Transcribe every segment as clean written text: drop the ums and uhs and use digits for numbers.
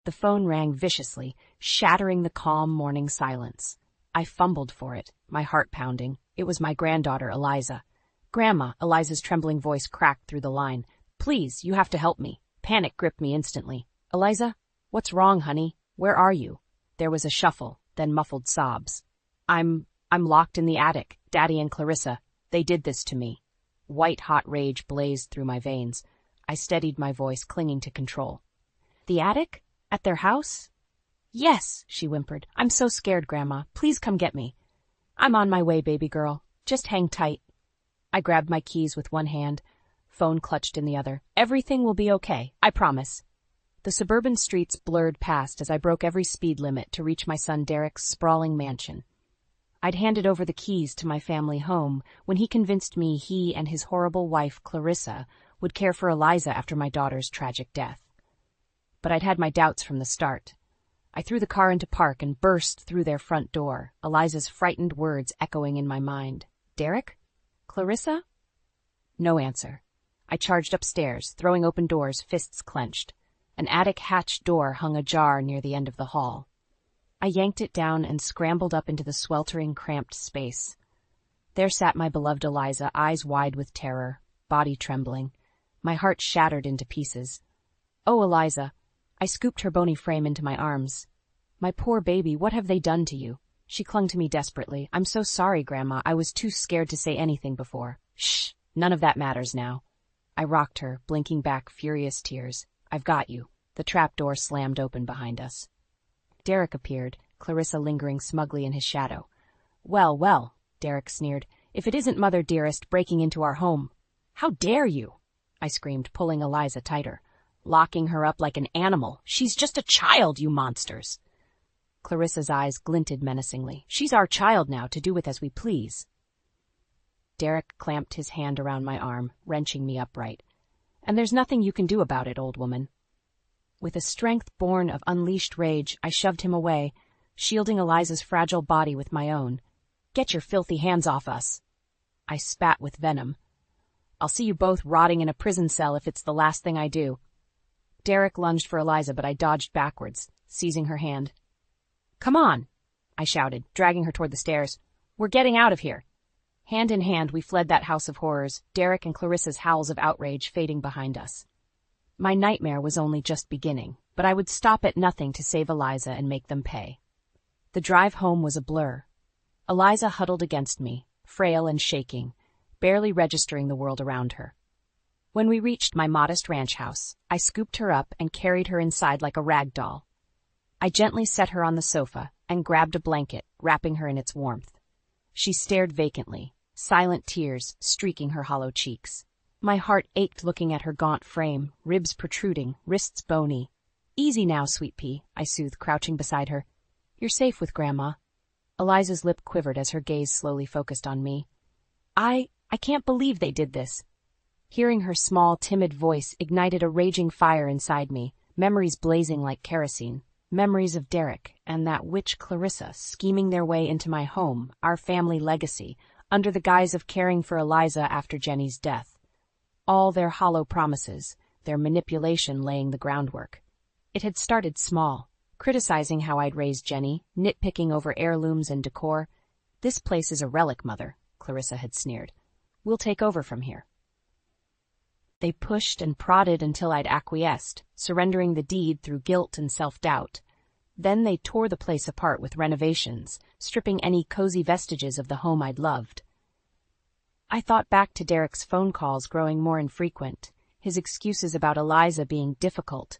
The phone rang viciously, shattering the calm morning silence. I fumbled for it, my heart pounding. It was my granddaughter, Eliza. "Grandma," Eliza's trembling voice cracked through the line. "Please, you have to help me." Panic gripped me instantly. "Eliza? What's wrong, honey? Where are you?" There was a shuffle, then muffled sobs. I'm locked in the attic. Daddy and Clarissa, they did this to me." White-hot rage blazed through my veins. I steadied my voice, clinging to control. "The attic? At their house?" "Yes," she whimpered. "I'm so scared, Grandma. Please come get me." "I'm on my way, baby girl. Just hang tight." I grabbed my keys with one hand, phone clutched in the other. "Everything will be okay, I promise." The suburban streets blurred past as I broke every speed limit to reach my son Derek's sprawling mansion. I'd handed over the keys to my family home when he convinced me he and his horrible wife, Clarissa, would care for Eliza after my daughter's tragic death. But I'd had my doubts from the start. I threw the car into park and burst through their front door, Eliza's frightened words echoing in my mind. "Derek? Clarissa?" No answer. I charged upstairs, throwing open doors, fists clenched. An attic hatch door hung ajar near the end of the hall. I yanked it down and scrambled up into the sweltering, cramped space. There sat my beloved Eliza, eyes wide with terror, body trembling. My heart shattered into pieces. "Oh, Eliza." I scooped her bony frame into my arms. "My poor baby, what have they done to you?" She clung to me desperately. "I'm so sorry, Grandma. I was too scared to say anything before." "Shh, none of that matters now." I rocked her, blinking back furious tears. "I've got you." The trap door slammed open behind us. Derek appeared, Clarissa lingering smugly in his shadow. "Well, well," Derek sneered, "if it isn't Mother Dearest breaking into our home." "How dare you!" I screamed, pulling Eliza tighter. "Locking her up like an animal. She's just a child, you monsters." Clarissa's eyes glinted menacingly. "She's our child now, to do with as we please." Derek clamped his hand around my arm, wrenching me upright. "And there's nothing you can do about it, old woman." With a strength born of unleashed rage, I shoved him away, shielding Eliza's fragile body with my own. "Get your filthy hands off us." I spat with venom. "I'll see you both rotting in a prison cell if it's the last thing I do." Derek lunged for Eliza, but I dodged backwards, seizing her hand. "Come on," I shouted, dragging her toward the stairs. "We're getting out of here." Hand in hand, we fled that house of horrors, Derek and Clarissa's howls of outrage fading behind us. My nightmare was only just beginning, but I would stop at nothing to save Eliza and make them pay. The drive home was a blur. Eliza huddled against me, frail and shaking, barely registering the world around her. When we reached my modest ranch house, I scooped her up and carried her inside like a rag doll. I gently set her on the sofa and grabbed a blanket, wrapping her in its warmth. She stared vacantly, silent tears streaking her hollow cheeks. My heart ached looking at her gaunt frame, ribs protruding, wrists bony. "Easy now, sweet pea," I soothed, crouching beside her. "You're safe with Grandma." Eliza's lip quivered as her gaze slowly focused on me. I can't believe they did this." Hearing her small, timid voice ignited a raging fire inside me, memories blazing like kerosene. Memories of Derek and that witch Clarissa scheming their way into my home, our family legacy, under the guise of caring for Eliza after Jenny's death. All their hollow promises, their manipulation laying the groundwork. It had started small, criticizing how I'd raised Jenny, nitpicking over heirlooms and decor. "This place is a relic, Mother," Clarissa had sneered. "We'll take over from here." They pushed and prodded until I'd acquiesced, surrendering the deed through guilt and self-doubt. Then they tore the place apart with renovations, stripping any cozy vestiges of the home I'd loved. I thought back to Derek's phone calls growing more infrequent, his excuses about Eliza being difficult.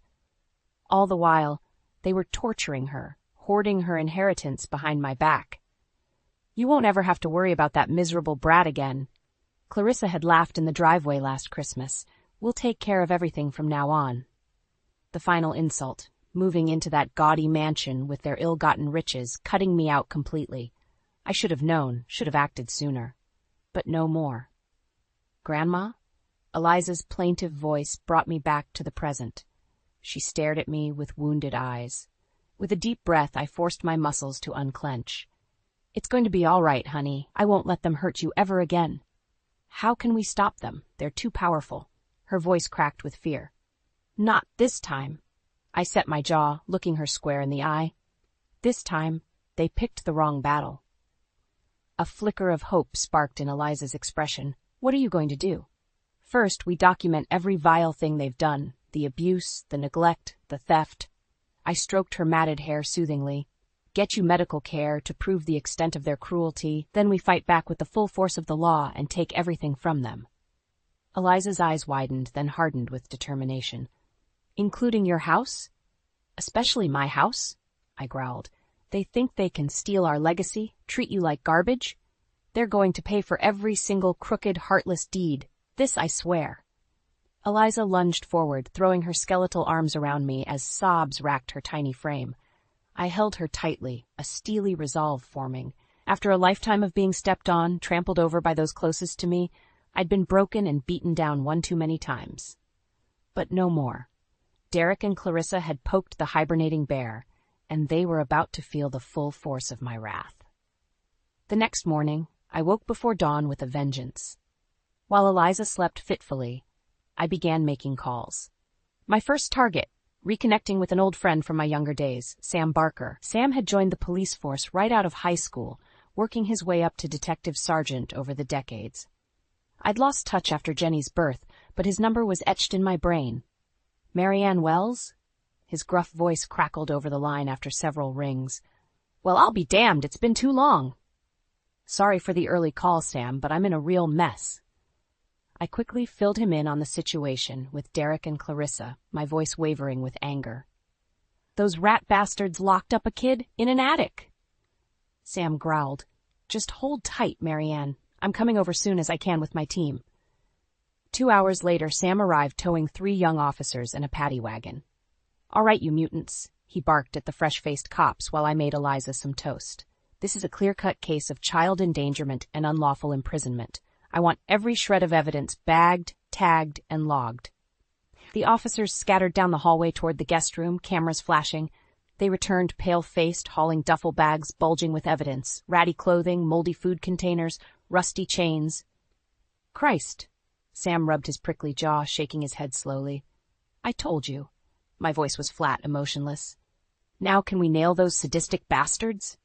All the while, they were torturing her, hoarding her inheritance behind my back. "You won't ever have to worry about that miserable brat again." Clarissa had laughed in the driveway last Christmas. "We'll take care of everything from now on." The final insult, moving into that gaudy mansion with their ill-gotten riches, cutting me out completely. I should have known, should have acted sooner. But no more. "Grandma?" Eliza's plaintive voice brought me back to the present. She stared at me with wounded eyes. With a deep breath, I forced my muscles to unclench. "It's going to be all right, honey. I won't let them hurt you ever again." "How can we stop them? They're too powerful." Her voice cracked with fear. "Not this time." I set my jaw, looking her square in the eye. This time, they picked the wrong battle. A flicker of hope sparked in Eliza's expression. What are you going to do? First, we document every vile thing they've done, the abuse, the neglect, the theft. I stroked her matted hair soothingly. Get you medical care to prove the extent of their cruelty, then we fight back with the full force of the law and take everything from them. Eliza's eyes widened, then hardened with determination. Including your house? Especially my house? I growled. They think they can steal our legacy, treat you like garbage? They're going to pay for every single crooked, heartless deed. This I swear. Eliza lunged forward, throwing her skeletal arms around me as sobs racked her tiny frame. I held her tightly, a steely resolve forming. After a lifetime of being stepped on, trampled over by those closest to me, I'd been broken and beaten down one too many times. But no more. Derek and Clarissa had poked the hibernating bear, and they were about to feel the full force of my wrath. The next morning, I woke before dawn with a vengeance. While Eliza slept fitfully, I began making calls. My first target, reconnecting with an old friend from my younger days, Sam Barker. Sam had joined the police force right out of high school, working his way up to detective sergeant over the decades. I'd lost touch after Jenny's birth, but his number was etched in my brain. Marianne Wells? His gruff voice crackled over the line after several rings. Well, I'll be damned, it's been too long. Sorry for the early call, Sam, but I'm in a real mess. I quickly filled him in on the situation with Derek and Clarissa, my voice wavering with anger. Those rat bastards locked up a kid in an attic. Sam growled. Just hold tight, Marianne. I'm coming over soon as I can with my team. 2 hours later, Sam arrived towing 3 young officers and a paddy wagon. All right, you mutants, he barked at the fresh-faced cops while I made Eliza some toast. This is a clear-cut case of child endangerment and unlawful imprisonment. I want every shred of evidence bagged, tagged, and logged. The officers scattered down the hallway toward the guest room, cameras flashing. They returned pale-faced, hauling duffel bags bulging with evidence, ratty clothing, moldy food containers, rusty chains. Christ! Sam rubbed his prickly jaw, shaking his head slowly. I told you. My voice was flat, emotionless. Now can we nail those sadistic bastards?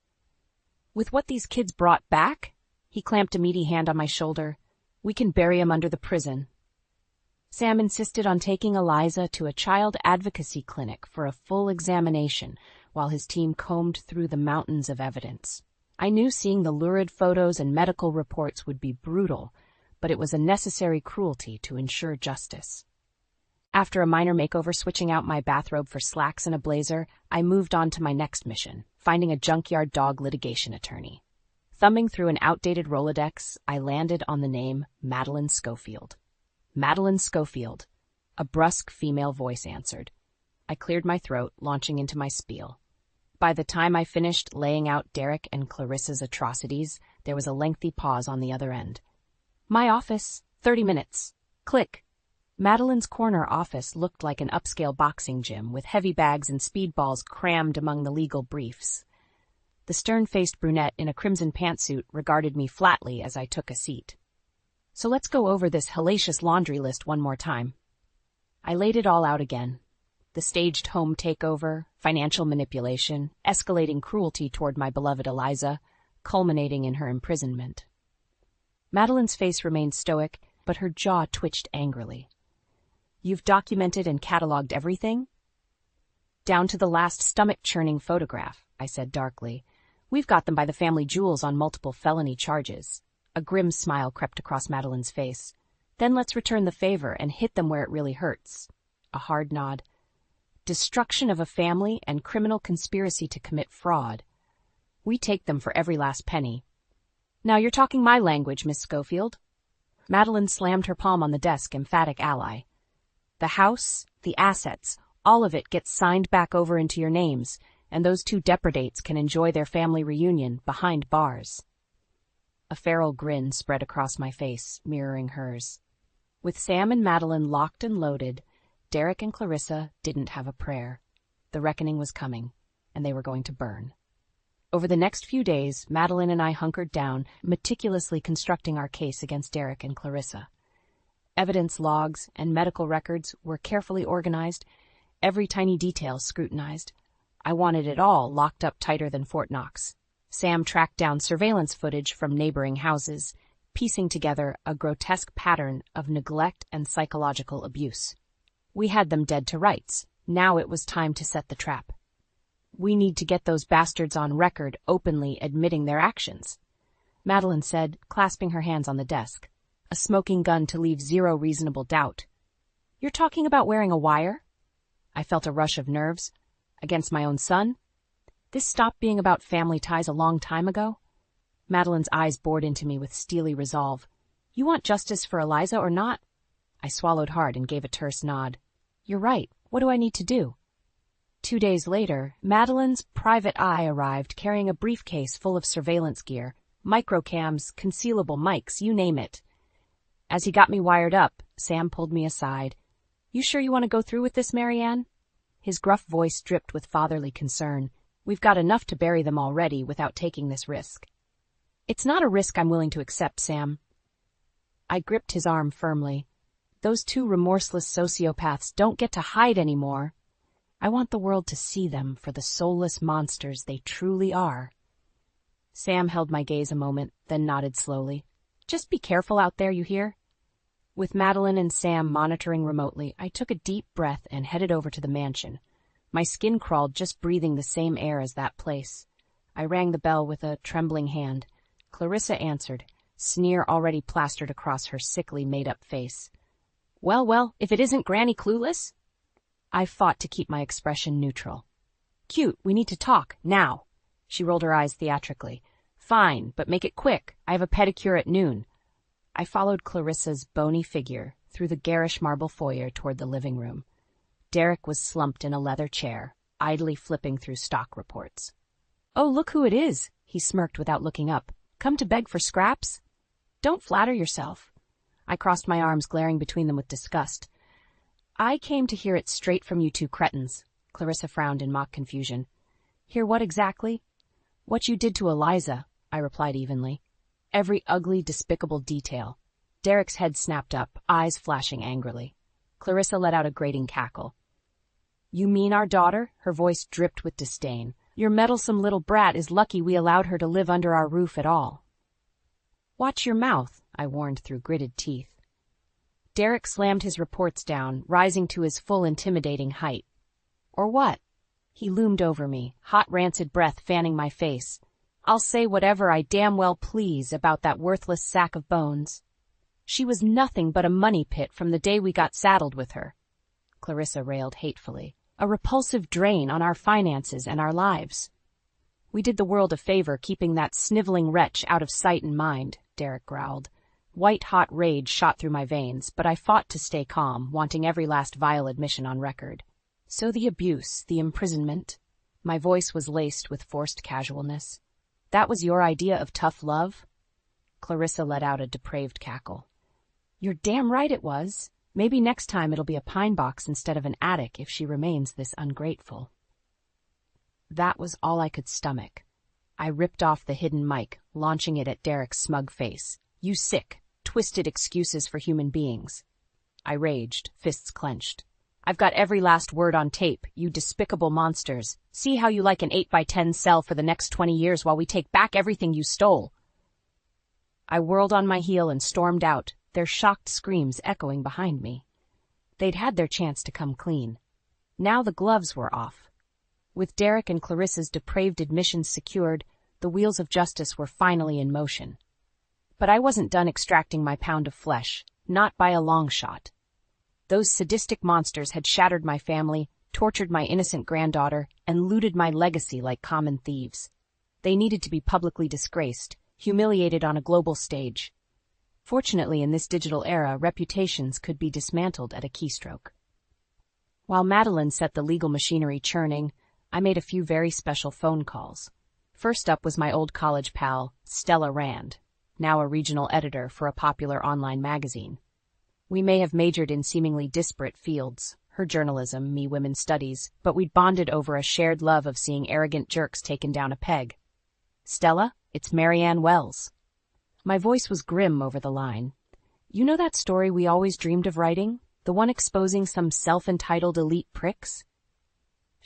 With what these kids brought back? He clamped a meaty hand on my shoulder. We can bury him under the prison. Sam insisted on taking Eliza to a child advocacy clinic for a full examination while his team combed through the mountains of evidence. I knew seeing the lurid photos and medical reports would be brutal, but it was a necessary cruelty to ensure justice. After a minor makeover switching out my bathrobe for slacks and a blazer, I moved on to my next mission, finding a junkyard dog litigation attorney. Thumbing through an outdated Rolodex, I landed on the name Madeline Schofield. Madeline Schofield, a brusque female voice answered. I cleared my throat, launching into my spiel. By the time I finished laying out Derek and Clarissa's atrocities, there was a lengthy pause on the other end. My office, 30 minutes. Click. Madeline's corner office looked like an upscale boxing gym with heavy bags and speedballs crammed among the legal briefs. The stern-faced brunette in a crimson pantsuit regarded me flatly as I took a seat. So let's go over this hellacious laundry list one more time. I laid it all out again. The staged home takeover, financial manipulation, escalating cruelty toward my beloved Eliza, culminating in her imprisonment. Madeline's face remained stoic, but her jaw twitched angrily. You've documented and cataloged everything? Down to the last stomach-churning photograph, I said darkly. We've got them by the family jewels on multiple felony charges. A grim smile crept across Madeline's face. Then let's return the favor and hit them where it really hurts. A hard nod. Destruction of a family and criminal conspiracy to commit fraud. We take them for every last penny. Now you're talking my language, Miss Schofield. Madeline slammed her palm on the desk, emphatic ally. The house, the assets, all of it gets signed back over into your names, and those 2 depredates can enjoy their family reunion behind bars. A feral grin spread across my face, mirroring hers. With Sam and Madeline locked and loaded, Derek and Clarissa didn't have a prayer. The reckoning was coming, and they were going to burn. Over the next few days, Madeline and I hunkered down, meticulously constructing our case against Derek and Clarissa. Evidence logs and medical records were carefully organized. every tiny detail scrutinized. I wanted it all locked up tighter than Fort Knox. Sam tracked down surveillance footage from neighboring houses, piecing together a grotesque pattern of neglect and psychological abuse. We had them dead to rights. Now it was time to set the trap. We need to get those bastards on record openly admitting their actions, Madeline said, clasping her hands on the desk, a smoking gun to leave zero reasonable doubt. You're talking about wearing a wire? I felt a rush of nerves. Against my own son? This stopped being about family ties a long time ago? Madeline's eyes bored into me with steely resolve. You want justice for Eliza or not? I swallowed hard and gave a terse nod. You're right. What do I need to do? 2 days later, Madeline's private eye arrived carrying a briefcase full of surveillance gear, microcams, concealable mics, you name it. As he got me wired up, Sam pulled me aside. You sure you want to go through with this, Marianne? His gruff voice dripped with fatherly concern. We've got enough to bury them already without taking this risk. It's not a risk I'm willing to accept, Sam. I gripped his arm firmly. Those two remorseless sociopaths don't get to hide anymore. I want the world to see them for the soulless monsters they truly are. Sam held my gaze a moment, then nodded slowly. Just be careful out there, you hear? With Madeline and Sam monitoring remotely, I took a deep breath and headed over to the mansion. My skin crawled just breathing the same air as that place. I rang the bell with a trembling hand. Clarissa answered, sneer already plastered across her sickly made-up face. Well, if it isn't Granny Clueless? I fought to keep my expression neutral. Cute, we need to talk, now. She rolled her eyes theatrically. Fine, but make it quick. I have a pedicure at noon. I followed Clarissa's bony figure through the garish marble foyer toward the living room. Derek was slumped in a leather chair, idly flipping through stock reports. Oh, look who it is, he smirked without looking up. Come to beg for scraps? Don't flatter yourself. I crossed my arms, glaring between them with disgust. I came to hear it straight from you two cretins. Clarissa frowned in mock confusion. Hear what exactly? What you did to Eliza, I replied evenly. Every ugly, despicable detail. Derek's head snapped up, eyes flashing angrily. Clarissa let out a grating cackle. You mean our daughter? Her voice dripped with disdain. Your meddlesome little brat is lucky we allowed her to live under our roof at all. Watch your mouth, I warned through gritted teeth. Derek slammed his reports down, rising to his full intimidating height. Or what? He loomed over me, hot rancid breath fanning my face. I'll say whatever I damn well please about that worthless sack of bones. She was nothing but a money pit from the day we got saddled with her. Clarissa railed hatefully. A repulsive drain on our finances and our lives. We did the world a favor keeping that sniveling wretch out of sight and mind, Derek growled. White-hot rage shot through my veins, but I fought to stay calm, wanting every last vile admission on record. So the abuse, the imprisonment. My voice was laced with forced casualness. That was your idea of tough love? Clarissa let out a depraved cackle. You're damn right it was. Maybe next time it'll be a pine box instead of an attic if she remains this ungrateful. That was all I could stomach. I ripped off the hidden mic, launching it at Derek's smug face. You sick, twisted excuses for human beings. I raged, fists clenched. I've got every last word on tape, you despicable monsters. See how you like an 8x10 cell for the next 20 years while we take back everything you stole. I whirled on my heel and stormed out, their shocked screams echoing behind me. They'd had their chance to come clean. Now the gloves were off. With Derek and Clarissa's depraved admissions secured, the wheels of justice were finally in motion. But I wasn't done extracting my pound of flesh, not by a long shot. Those sadistic monsters had shattered my family, tortured my innocent granddaughter, and looted my legacy like common thieves. They needed to be publicly disgraced, humiliated on a global stage. Fortunately, in this digital era, reputations could be dismantled at a keystroke. While Madeline set the legal machinery churning, I made a few very special phone calls. First up was my old college pal, Stella Rand, now a regional editor for a popular online magazine. We may have majored in seemingly disparate fields, her journalism, me women's studies, but we'd bonded over a shared love of seeing arrogant jerks taken down a peg. Stella, it's Marianne Wells. My voice was grim over the line. You know that story we always dreamed of writing? The one exposing some self-entitled elite pricks?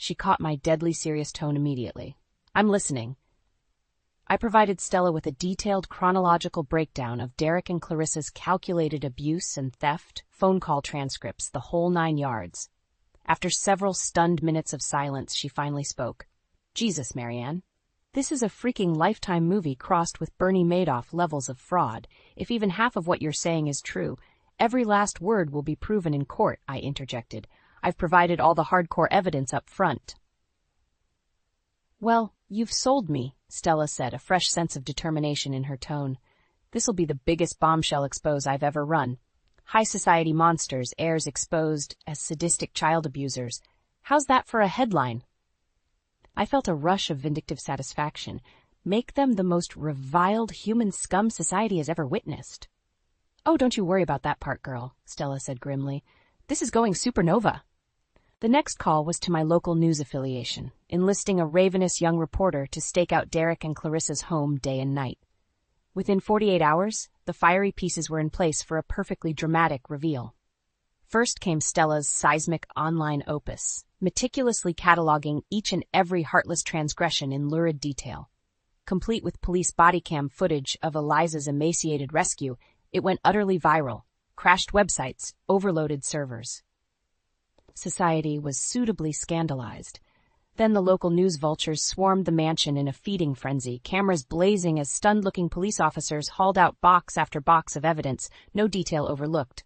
She caught my deadly serious tone immediately. I'm listening. I provided Stella with a detailed chronological breakdown of Derek and Clarissa's calculated abuse and theft, phone call transcripts, the whole 9 yards. After several stunned minutes of silence, she finally spoke. Jesus, Marianne. This is a freaking Lifetime movie crossed with Bernie Madoff levels of fraud. If even half of what you're saying is true, every last word will be proven in court, I interjected. I've provided all the hardcore evidence up front. Well, you've sold me, Stella said, a fresh sense of determination in her tone. This'll be the biggest bombshell expose I've ever run. High society monsters, heirs exposed as sadistic child abusers. How's that for a headline? I felt a rush of vindictive satisfaction. Make them the most reviled human scum society has ever witnessed. Oh, don't you worry about that part, girl, Stella said grimly. This is going supernova. The next call was to my local news affiliation, enlisting a ravenous young reporter to stake out Derek and Clarissa's home day and night. Within 48 hours, the fiery pieces were in place for a perfectly dramatic reveal. First came Stella's seismic online opus, meticulously cataloging each and every heartless transgression in lurid detail. Complete with police body cam footage of Eliza's emaciated rescue, it went utterly viral, crashed websites, overloaded servers. Society was suitably scandalized. Then the local news vultures swarmed the mansion in a feeding frenzy, cameras blazing as stunned-looking police officers hauled out box after box of evidence, no detail overlooked.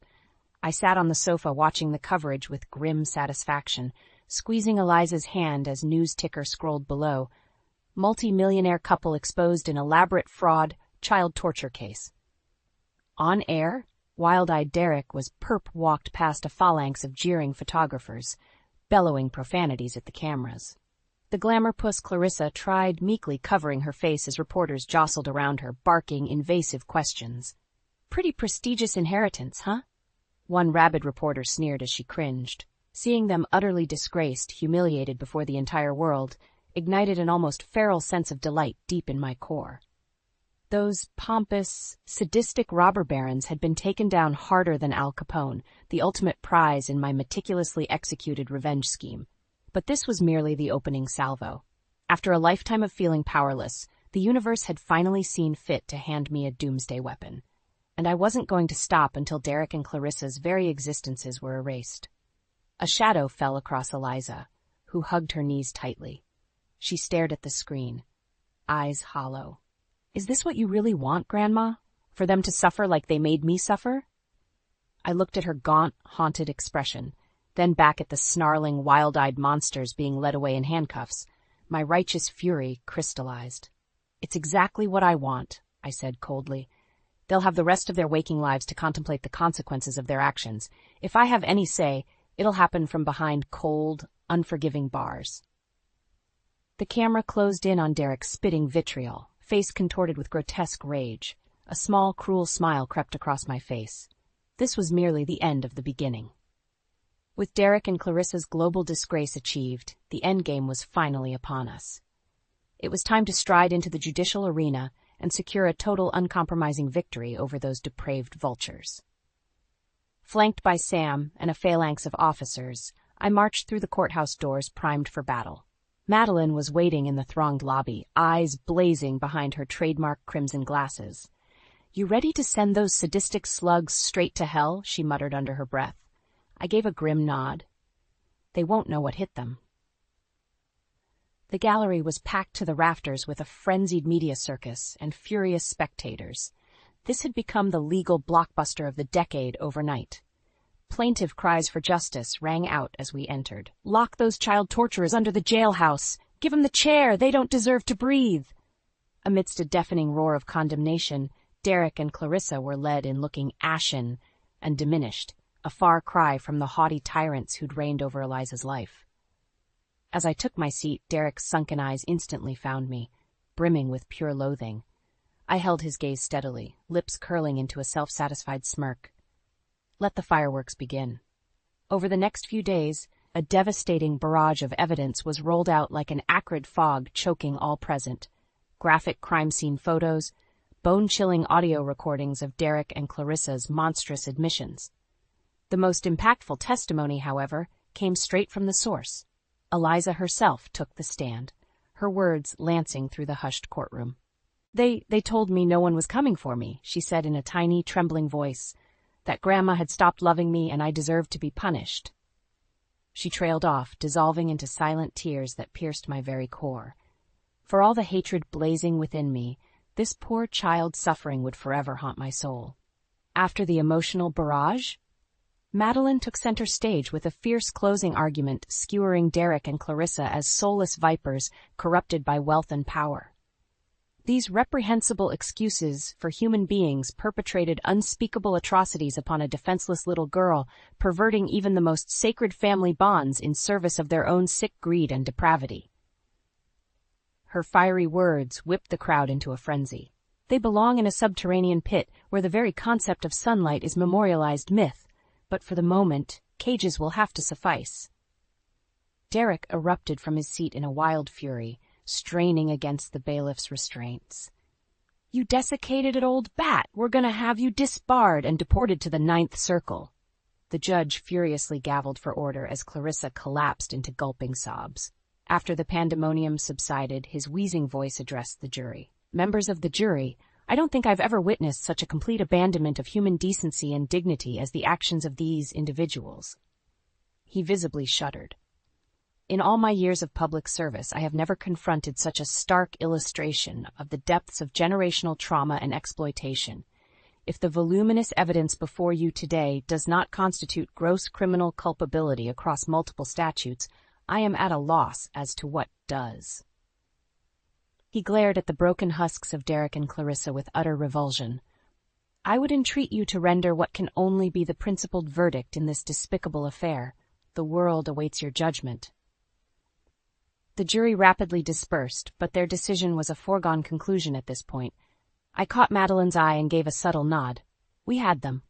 I sat on the sofa watching the coverage with grim satisfaction, squeezing Eliza's hand as news ticker scrolled below. Multi-millionaire couple exposed in elaborate fraud, child torture case. On air, wild-eyed Derek was perp-walked past a phalanx of jeering photographers, bellowing profanities at the cameras. The glamour puss Clarissa tried meekly covering her face as reporters jostled around her, barking invasive questions. Pretty prestigious inheritance, huh? One rabid reporter sneered as she cringed. Seeing them utterly disgraced, humiliated before the entire world, ignited an almost feral sense of delight deep in my core. Those pompous, sadistic robber barons had been taken down harder than Al Capone, the ultimate prize in my meticulously executed revenge scheme. But this was merely the opening salvo. After a lifetime of feeling powerless, the universe had finally seen fit to hand me a doomsday weapon. And I wasn't going to stop until Derek and Clarissa's very existences were erased. A shadow fell across Eliza, who hugged her knees tightly. She stared at the screen, eyes hollow. Is this what you really want, Grandma? For them to suffer like they made me suffer? I looked at her gaunt, haunted expression, then back at the snarling, wild-eyed monsters being led away in handcuffs. My righteous fury crystallized. It's exactly what I want, I said coldly. They'll have the rest of their waking lives to contemplate the consequences of their actions. If I have any say, it'll happen from behind cold, unforgiving bars. The camera closed in on Derek, spitting vitriol, face contorted with grotesque rage. A small, cruel smile crept across my face. This was merely the end of the beginning. With Derek and Clarissa's global disgrace achieved, the endgame was finally upon us. It was time to stride into the judicial arena and secure a total uncompromising victory over those depraved vultures. Flanked by Sam and a phalanx of officers, I marched through the courthouse doors primed for battle. Madeline was waiting in the thronged lobby, eyes blazing behind her trademark crimson glasses. You ready to send those sadistic slugs straight to hell? She muttered under her breath. I gave a grim nod. They won't know what hit them. The gallery was packed to the rafters with a frenzied media circus and furious spectators. This had become the legal blockbuster of the decade overnight. Plaintive cries for justice rang out as we entered. Lock those child torturers under the jailhouse. Give them the chair. They don't deserve to breathe. Amidst a deafening roar of condemnation, Derek and Clarissa were led in looking ashen and diminished, a far cry from the haughty tyrants who'd reigned over Eliza's life. As I took my seat, Derek's sunken eyes instantly found me, brimming with pure loathing. I held his gaze steadily, lips curling into a self-satisfied smirk. Let the fireworks begin. Over the next few days, a devastating barrage of evidence was rolled out like an acrid fog choking all present. Graphic crime scene photos, bone-chilling audio recordings of Derek and Clarissa's monstrous admissions. The most impactful testimony, however, came straight from the source. Eliza herself took the stand, her words lancing through the hushed courtroom. They told me no one was coming for me," she said in a tiny, trembling voice, "that Grandma had stopped loving me and I deserved to be punished." She trailed off, dissolving into silent tears that pierced my very core. For all the hatred blazing within me, this poor child's suffering would forever haunt my soul. After the emotional barrage, Madeline took center stage with a fierce closing argument skewering Derek and Clarissa as soulless vipers corrupted by wealth and power. These reprehensible excuses for human beings perpetrated unspeakable atrocities upon a defenseless little girl, perverting even the most sacred family bonds in service of their own sick greed and depravity. Her fiery words whipped the crowd into a frenzy. They belong in a subterranean pit where the very concept of sunlight is memorialized myth, but for the moment, cages will have to suffice. Derek erupted from his seat in a wild fury, straining against the bailiff's restraints. "You desiccated old bat! We're going to have you disbarred and deported to the 9th Circle." The judge furiously gavelled for order as Clarissa collapsed into gulping sobs. After the pandemonium subsided, his wheezing voice addressed the jury. "Members of the jury, I don't think I've ever witnessed such a complete abandonment of human decency and dignity as the actions of these individuals." He visibly shuddered. "In all my years of public service, I have never confronted such a stark illustration of the depths of generational trauma and exploitation. If the voluminous evidence before you today does not constitute gross criminal culpability across multiple statutes, I am at a loss as to what does." He glared at the broken husks of Derek and Clarissa with utter revulsion. "I would entreat you to render what can only be the principled verdict in this despicable affair. The world awaits your judgment." The jury rapidly dispersed, but their decision was a foregone conclusion at this point. I caught Madeline's eye and gave a subtle nod. We had them.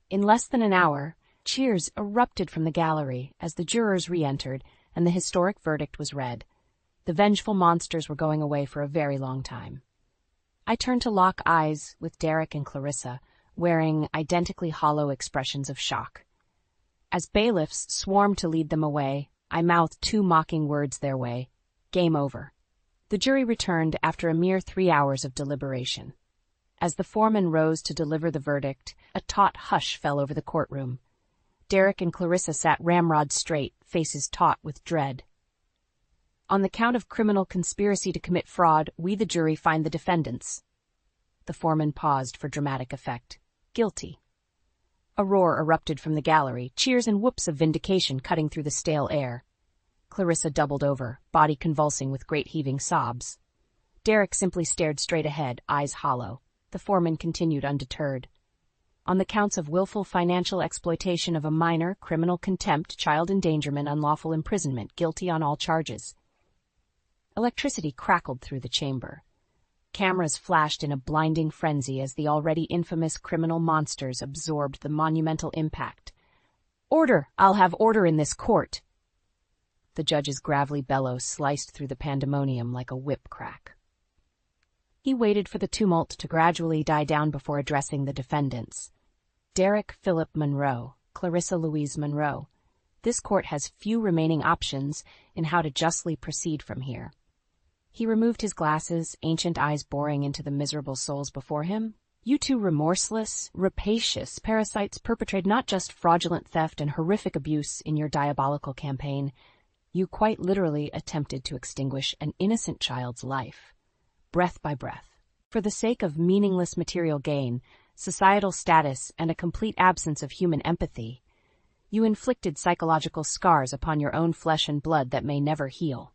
In less than an hour, cheers erupted from the gallery as the jurors re-entered, and the historic verdict was read. The vengeful monsters were going away for a very long time. I turned to lock eyes with Derek and Clarissa, wearing identically hollow expressions of shock. As bailiffs swarmed to lead them away, I mouthed 2 mocking words their way. Game over. The jury returned after a mere 3 hours of deliberation. As the foreman rose to deliver the verdict, a taut hush fell over the courtroom. Derek and Clarissa sat ramrod straight, faces taut with dread. "On the count of criminal conspiracy to commit fraud, we the jury find the defendants." The foreman paused for dramatic effect. "Guilty." A roar erupted from the gallery, cheers and whoops of vindication cutting through the stale air. Clarissa doubled over, body convulsing with great heaving sobs. Derek simply stared straight ahead, eyes hollow. The foreman continued undeterred. "On the counts of willful financial exploitation of a minor, criminal contempt, child endangerment, unlawful imprisonment, guilty on all charges." Electricity crackled through the chamber. Cameras flashed in a blinding frenzy as the already infamous criminal monsters absorbed the monumental impact. "Order! I'll have order in this court!" The judge's gravelly bellow sliced through the pandemonium like a whip crack. He waited for the tumult to gradually die down before addressing the defendants. "Derek Philip Monroe, Clarissa Louise Monroe. This court has few remaining options in how to justly proceed from here." He removed his glasses, ancient eyes boring into the miserable souls before him. "You two remorseless, rapacious parasites perpetrate not just fraudulent theft and horrific abuse in your diabolical campaign. You quite literally attempted to extinguish an innocent child's life, breath by breath. For the sake of meaningless material gain, societal status, and a complete absence of human empathy, you inflicted psychological scars upon your own flesh and blood that may never heal."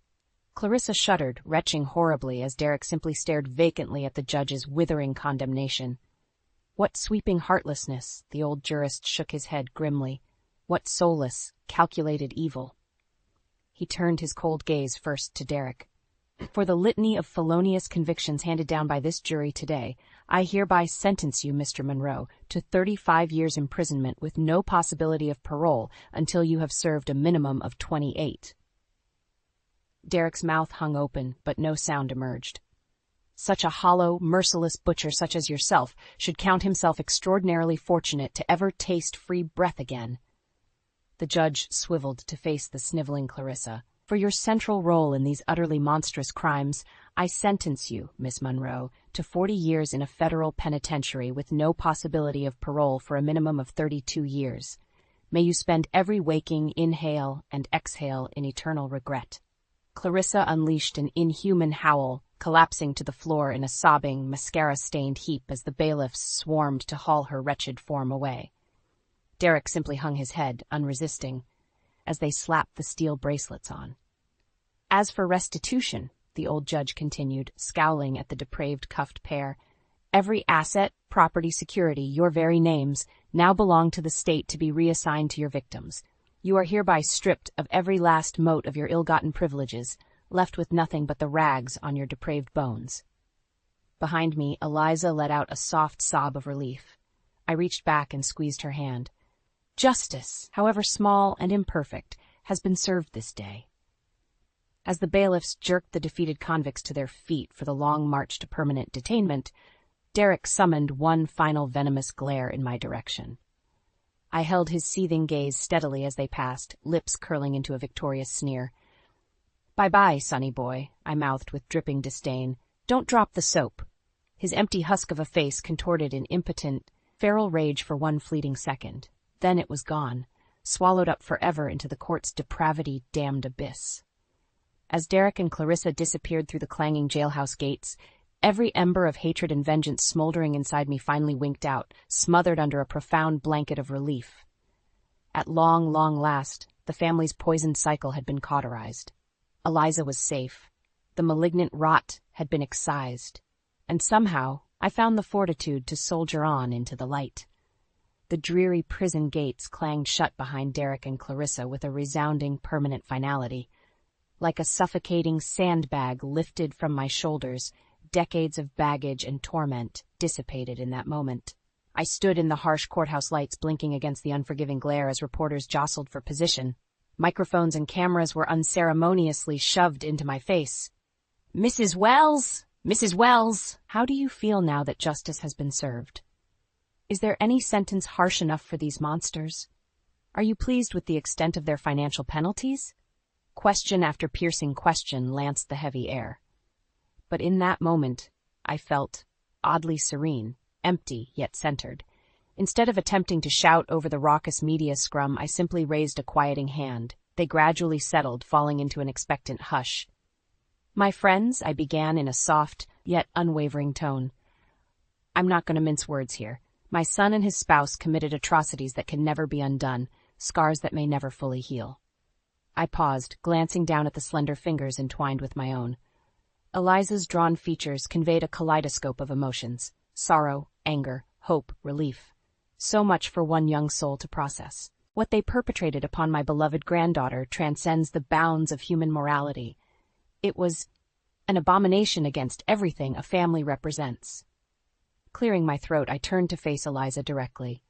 Clarissa shuddered, retching horribly as Derek simply stared vacantly at the judge's withering condemnation. "What sweeping heartlessness," the old jurist shook his head grimly. "What soulless, calculated evil." He turned his cold gaze first to Derek. "For the litany of felonious convictions handed down by this jury today, I hereby sentence you, Mr. Monroe, to 35 years imprisonment with no possibility of parole until you have served a minimum of 28. Derek's mouth hung open, but no sound emerged. "Such a hollow, merciless butcher such as yourself should count himself extraordinarily fortunate to ever taste free breath again." The judge swiveled to face the sniveling Clarissa. For your central role in these utterly monstrous crimes, I sentence you, Miss Monroe, to 40 years in a federal penitentiary with no possibility of parole for a minimum of 32 years. May you spend every waking inhale and exhale in eternal regret." Clarissa unleashed an inhuman howl, collapsing to the floor in a sobbing, mascara-stained heap as the bailiffs swarmed to haul her wretched form away. Derek simply hung his head, unresisting, as they slapped the steel bracelets on. "As for restitution," the old judge continued, scowling at the depraved cuffed pair, "every asset, property, security, your very names, now belong to the state to be reassigned to your victims. You are hereby stripped of every last mote of your ill-gotten privileges, left with nothing but the rags on your depraved bones." Behind me, Eliza let out a soft sob of relief. I reached back and squeezed her hand. Justice, however small and imperfect, has been served this day. As the bailiffs jerked the defeated convicts to their feet for the long march to permanent detainment, Derek summoned one final venomous glare in my direction. I held his seething gaze steadily as they passed, lips curling into a victorious sneer. "Bye-bye, sonny boy," I mouthed with dripping disdain. "Don't drop the soap." His empty husk of a face contorted in impotent, feral rage for one fleeting second. Then it was gone, swallowed up forever into the court's depravity-damned abyss. As Derek and Clarissa disappeared through the clanging jailhouse gates, every ember of hatred and vengeance smoldering inside me finally winked out, smothered under a profound blanket of relief. At long, long last, the family's poisoned cycle had been cauterized. Eliza was safe. The malignant rot had been excised. And somehow, I found the fortitude to soldier on into the light. The dreary prison gates clanged shut behind Derek and Clarissa with a resounding, permanent finality. Like a suffocating sandbag lifted from my shoulders, decades of baggage and torment dissipated in that moment. I stood in the harsh courthouse lights blinking against the unforgiving glare as reporters jostled for position. Microphones and cameras were unceremoniously shoved into my face. "Mrs. Wells! Mrs. Wells! How do you feel now that justice has been served? Is there any sentence harsh enough for these monsters? Are you pleased with the extent of their financial penalties?" Question after piercing question lanced the heavy air. But in that moment, I felt oddly serene, empty yet centered. Instead of attempting to shout over the raucous media scrum, I simply raised a quieting hand. They gradually settled, falling into an expectant hush. "My friends," I began in a soft, yet unwavering tone, "I'm not going to mince words here. My son and his spouse committed atrocities that can never be undone, scars that may never fully heal." I paused, glancing down at the slender fingers entwined with my own. Eliza's drawn features conveyed a kaleidoscope of emotions: sorrow, anger, hope, relief. So much for one young soul to process. What they perpetrated upon my beloved granddaughter transcends the bounds of human morality. It was an abomination against everything a family represents. Clearing my throat, I turned to face Eliza directly.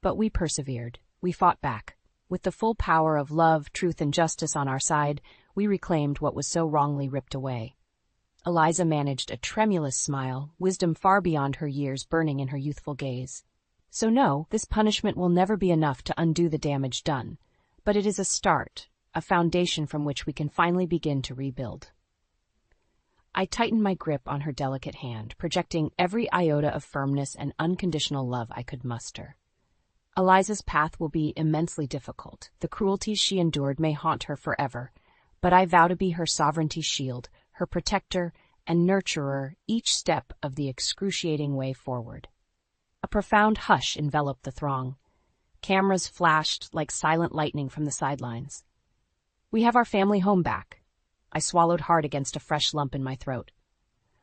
But we persevered. We fought back. With the full power of love, truth, and justice on our side, we reclaimed what was so wrongly ripped away. Eliza managed a tremulous smile, wisdom far beyond her years burning in her youthful gaze. "So no, this punishment will never be enough to undo the damage done. But it is a start, a foundation from which we can finally begin to rebuild." I tightened my grip on her delicate hand, projecting every iota of firmness and unconditional love I could muster. Eliza's path will be immensely difficult. The cruelties she endured may haunt her forever, but I vow to be her sovereignty's shield, her protector and nurturer each step of the excruciating way forward. A profound hush enveloped the throng. Cameras flashed like silent lightning from the sidelines. "We have our family home back." I swallowed hard against a fresh lump in my throat.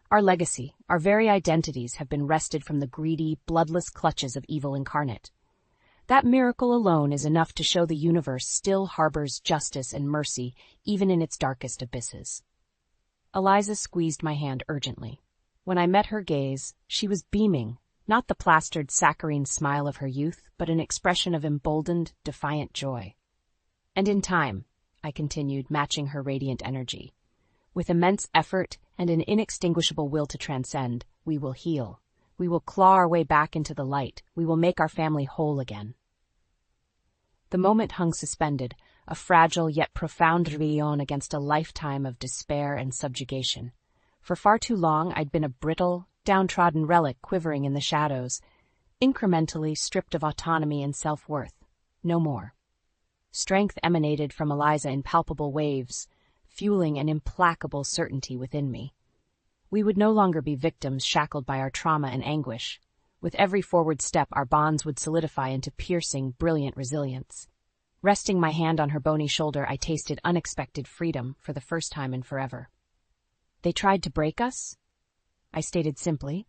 "Our legacy, our very identities have been wrested from the greedy, bloodless clutches of evil incarnate. That miracle alone is enough to show the universe still harbors justice and mercy even in its darkest abysses." Eliza squeezed my hand urgently. When I met her gaze, she was beaming, not the plastered saccharine smile of her youth, but an expression of emboldened, defiant joy. "And in time," I continued, matching her radiant energy, "with immense effort and an inextinguishable will to transcend, we will heal. We will claw our way back into the light. We will make our family whole again." The moment hung suspended, a fragile yet profound rebellion against a lifetime of despair and subjugation. For far too long I'd been a brittle, downtrodden relic quivering in the shadows, incrementally stripped of autonomy and self-worth. No more. Strength emanated from Eliza in palpable waves, fueling an implacable certainty within me. We would no longer be victims shackled by our trauma and anguish. With every forward step, our bonds would solidify into piercing, brilliant resilience. Resting my hand on her bony shoulder, I tasted unexpected freedom for the first time in forever. They tried to break us? I stated simply,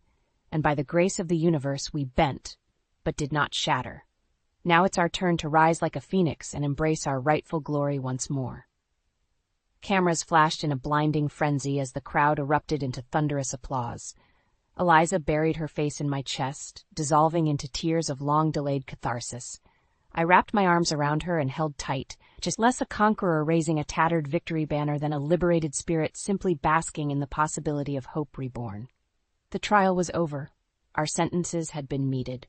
and by the grace of the universe we bent, but did not shatter. Now it's our turn to rise like a phoenix and embrace our rightful glory once more. Cameras flashed in a blinding frenzy as the crowd erupted into thunderous applause. Eliza buried her face in my chest, dissolving into tears of long-delayed catharsis. I wrapped my arms around her and held tight, just less a conqueror raising a tattered victory banner than a liberated spirit simply basking in the possibility of hope reborn. The trial was over. Our sentences had been meted.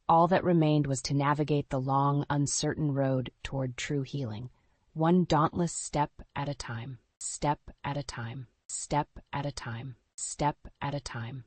All that remained was to navigate the long, uncertain road toward true healing, one dauntless step at a time, step at a time, step at a time, step at a time.